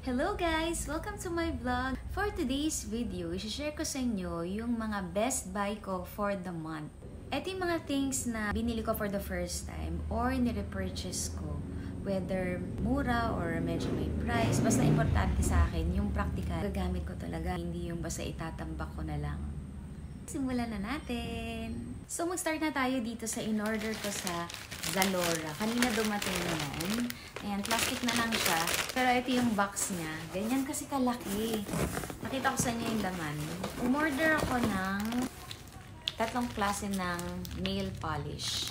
Hello guys! Welcome to my vlog. For today's video, i-share ko sa inyo yung mga best buy ko for the month. Ito yung mga things na binili ko for the first time or nire-purchase ko. Whether mura or medyo may price, basta importante sa akin yung practical. Gagamit ko talaga, hindi yung basta itatambak ko na lang. Simulan na natin! So mag-start na tayo dito sa in-order ko sa Zalora. Kanina dumating yan. Ayan, plastic na lang siya. Pero ito yung box niya. Ganyan kasi kalaki. Nakita ko sa inyo yung laman. Umorder ako ng tatlong klase ng nail polish.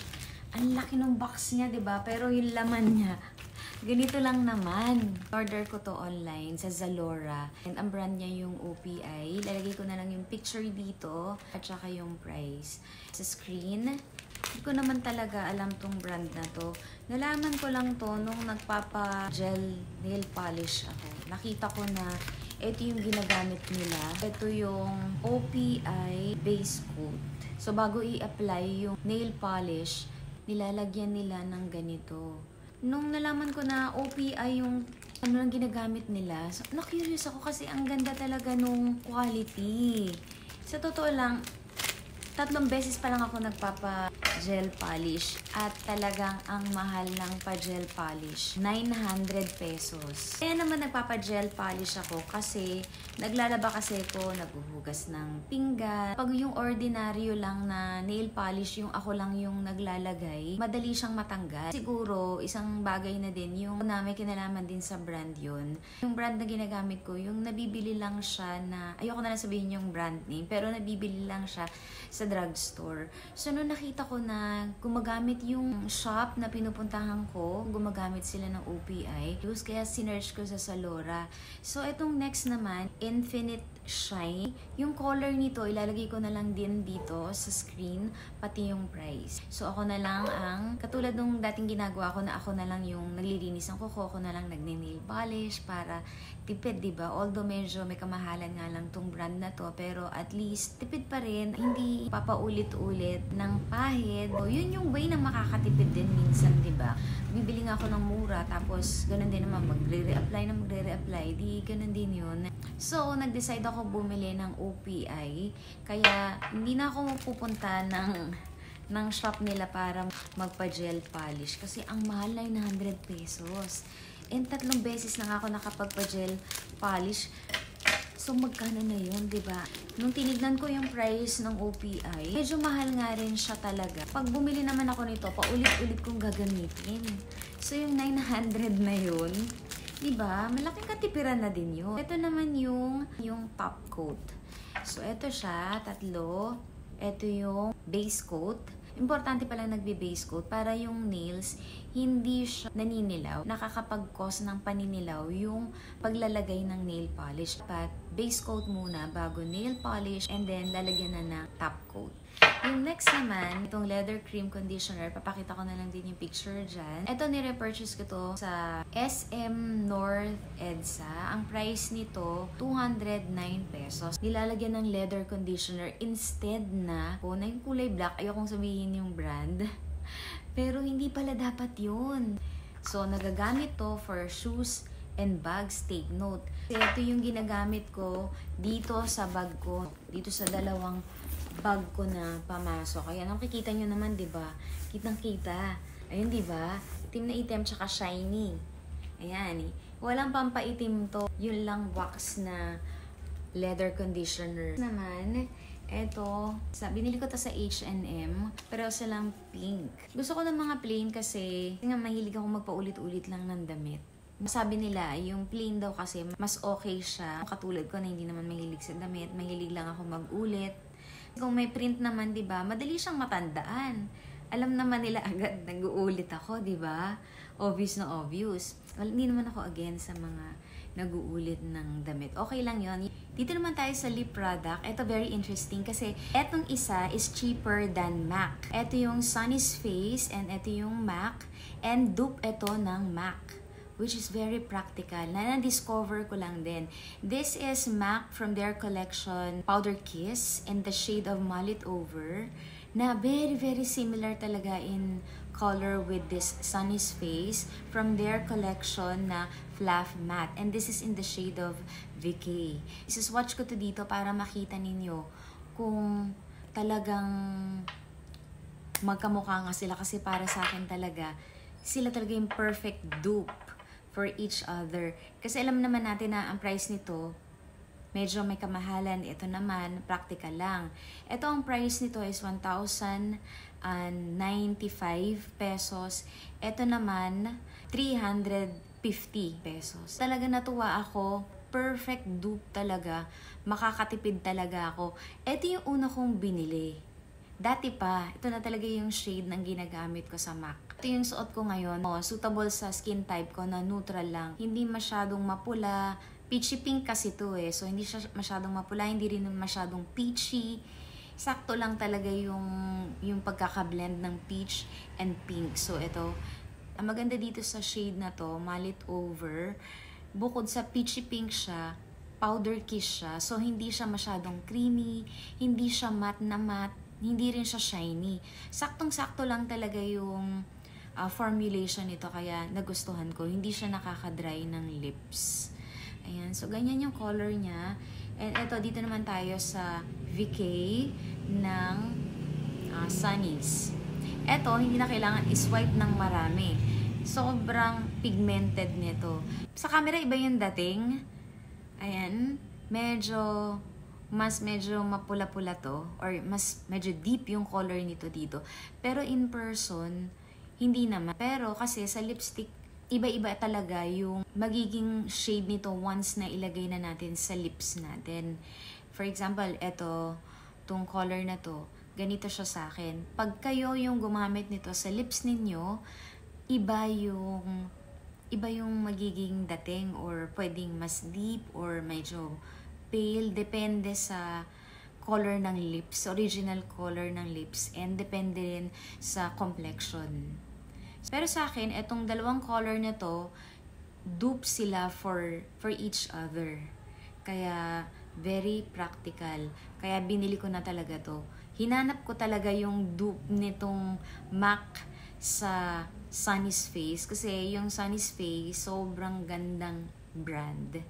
Ang laki ng box niya, diba? Pero yung laman niya, ganito lang naman. Order ko to online sa Zalora. And ang brand niya yung OPI. Lalagay ko na lang yung picture dito at saka yung price. Sa screen, hindi ko naman talaga alam tong brand na to. Nalaman ko lang to nung nagpapa-gel nail polish ako. Nakita ko na ito yung ginagamit nila. Ito yung OPI base coat. So bago i-apply yung nail polish, nilalagyan nila ng ganito. Nung nalaman ko na OPI yung ano lang ginagamit nila, so, na-curious ako kasi ang ganda talaga nung quality. Sa totoo lang, 3 beses pa lang ako nagpapa-gel polish at talagang ang mahal ng pa-gel polish, 900 pesos. Kaya naman nagpapa-gel polish ako kasi naglalaba kasi ako, naghuhugas ng pinggan. Pag yung ordinaryo lang na nail polish, yung ako lang yung naglalagay, madali siyang matanggal. Siguro, isang bagay na din yung na may kinalaman din sa brand yun. Yung brand na ginagamit ko, yung nabibili lang siya na, ayoko na lang sabihin yung brand name, pero nabibili lang siya sa drugstore. So, nung nakita ko na gumagamit yung shop na pinupuntahan ko, gumagamit sila ng OPI, kaya sinerch ko sa Zalora. So, itong next naman, Infinite Shine. Yung color nito, ilalagay ko na lang din dito sa screen, pati yung price. So, ako na lang ang, katulad nung dating ginagawa ko na ako na lang yung naglilinis ng kuko, ako na lang nagne-nail polish para tipid, diba? Although medyo may kamahalan nga lang tong brand na to, pero at least tipid pa rin, hindi papaulit-ulit ng pahid. O, yun yung way na makakatipid din minsan, diba? Bibili nga ako ng mura, tapos ganun din naman, magre-reapply, di ganun din yun. So, nag-decide ako bumili ng OPI, kaya hindi na ako pupunta ng shop nila para magpa-gel polish kasi ang mahal, 900 pesos. And 3 beses na ako nakapagpa-gel polish. So, magkano na yun, diba? Nung tinignan ko yung price ng OPI, medyo mahal nga rin siya talaga. Pag bumili naman ako nito, paulit-ulit kong gagamitin. So, yung 900 na yun, diba? Malaking katipiran na din yun. Ito naman yung top coat. So, ito siya, 3. Ito yung base coat. Importante pala nagbe-base coat para yung nails hindi siya naninilaw. Nakakapag-cause ng paninilaw yung paglalagay ng nail polish. But base coat muna bago nail polish and then lalagyan na ng top coat. Yung next naman, itong leather cream conditioner, papakita ko na lang din yung picture dyan. Ito, nire-purchase ko to sa SM North EDSA. Ang price nito, 209 pesos. Nilalagyan ng leather conditioner instead na, na yung kulay black, ayokong sabihin yung brand. Pero hindi pala dapat yun. So, nagagamit to for shoes and bags, take note. Ito yung ginagamit ko dito sa bag ko, dito sa 2 bag ko na pamasok. Ayan, nakikita nyo naman, diba? Kitang-kita. Ayun, diba? Itim na itim, tsaka shiny. Ayan, eh. Walang pampaitim to. Yun lang wax na leather conditioner. Naman, eto, binili ko to sa H&M, pero sa lang pink. Gusto ko ng mga plain kasi nga mahilig ako magpaulit-ulit lang ng damit. Sabi nila, yung plain daw kasi mas okay siya. Katulad ko na hindi naman mahilig sa damit, mahilig lang ako mag-ulit. Kung may print naman, diba, madali siyang matandaan. Alam naman nila agad, nag-uulit ako, diba? Obvious na obvious. Well, hindi naman ako against sa mga nag-uulit ng damit. Okay lang yon. Dito naman tayo sa lip product. Ito very interesting kasi etong isa is cheaper than MAC. Ito yung Sunny's Face and ito yung MAC. And dupe ito ng MAC, which is very practical. Na-discover ko lang din. This is MAC from their collection Powder Kiss in the shade of Mullet Over. na very similar talaga in color with this Sunny's Face from their collection na Fluff Matte. And this is in the shade of VK. Swatch ko to dito para makita ninyo kung talagang magkamukha nga sila, kasi para sa akin talaga, sila talaga yung perfect dupe for each other. Kasi alam naman natin na ang price nito, medyo may kamahalan. Ito naman, practical lang. Ito ang price nito is 1,095 pesos. Ito naman, 350 pesos. Talaga natuwa ako. Perfect dupe talaga. Makakatipid talaga ako. Ito yung una kong binili. Dati pa, ito na talaga yung shade ng ginagamit ko sa MAC. Ito yung suot ko ngayon. Suitable sa skin type ko na neutral lang. Hindi masyadong mapula. Peachy pink kasi to eh. So, hindi siya masyadong mapula, hindi rin masyadong peachy. Sakto lang talaga yung pagkakablend ng peach and pink. So, ito. Ang maganda dito sa shade na to, Mallet Over. Bukod sa peachy pink siya, powder kiss siya. So, hindi siya masyadong creamy. Hindi siya matte na matte. Hindi rin siya shiny. Saktong-sakto lang talaga yung formulation nito. Kaya nagustuhan ko. Hindi siya nakaka-dry ng lips. Ayan, so ganyan yung color niya. And ito, dito naman tayo sa VK ng Sunny's. Ito, hindi na kailangan i-swipe ng marami. Sobrang pigmented nito. Sa camera, iba yung dating. Ayan, medyo mapula-pula to. Or medyo deep yung color nito dito. Pero in person, hindi naman. Pero kasi sa lipstick, iba-iba talaga yung magiging shade nito once na ilagay na natin sa lips natin. For example, tong color na to, ganito siya sa akin. Pag kayo yung gumamit nito sa lips ninyo, iba yung magiging dating, or pwedeng mas deep or medyo pale. Depende sa color ng lips, original color ng lips, and depende rin sa complexion. Pero sa akin, etong dalawang color na to, dupe sila for each other. Kaya, very practical. Kaya binili ko na talaga to. Hinanap ko talaga yung dupe nitong MAC sa Sunny's Face. Kasi yung Sunny's Face, sobrang gandang brand.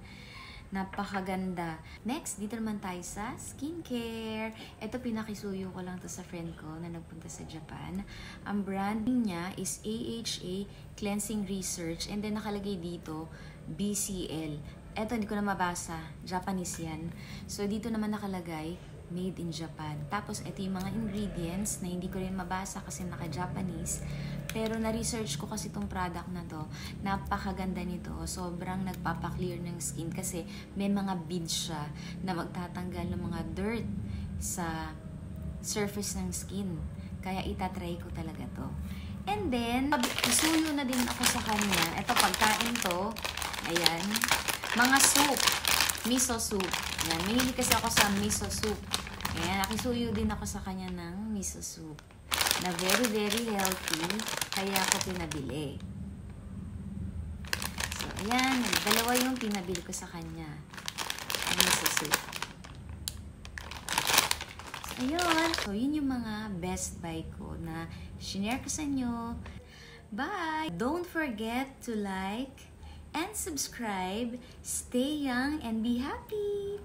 Napakaganda. Next, dito naman tayo sa skincare. Ito, pinakisuyo ko lang to sa friend ko na nagpunta sa Japan. Ang branding niya is AHA Cleansing Research, and then nakalagay dito BCL. Ito, hindi ko na mabasa. Japanese yan. So, dito naman nakalagay made in Japan. Tapos, ito yung mga ingredients na hindi ko rin mabasa kasi naka-Japanese. Pero na-research ko kasi itong product na to. Napakaganda nito. Sobrang nagpapaklear ng skin kasi may mga beads siya na magtatanggal ng mga dirt sa surface ng skin. Kaya itatry ko talaga to. And then, isuyo na din ako sa kanya. Ito, pagkain to. Ayan. Mga soup. Miso soup. Ayan. Mahilig kasi ako sa miso soup. Ayan. Nakisuyo din ako sa kanya ng miso soup. Na very healthy. Kaya ako pinabili. So, ayan. Dalawa yung pinabili ko sa kanya. Miso soup. So, ayun. So, yun yung mga best buy ko na shinare ko sa inyo. Bye! Don't forget to like and subscribe. Stay young and be happy!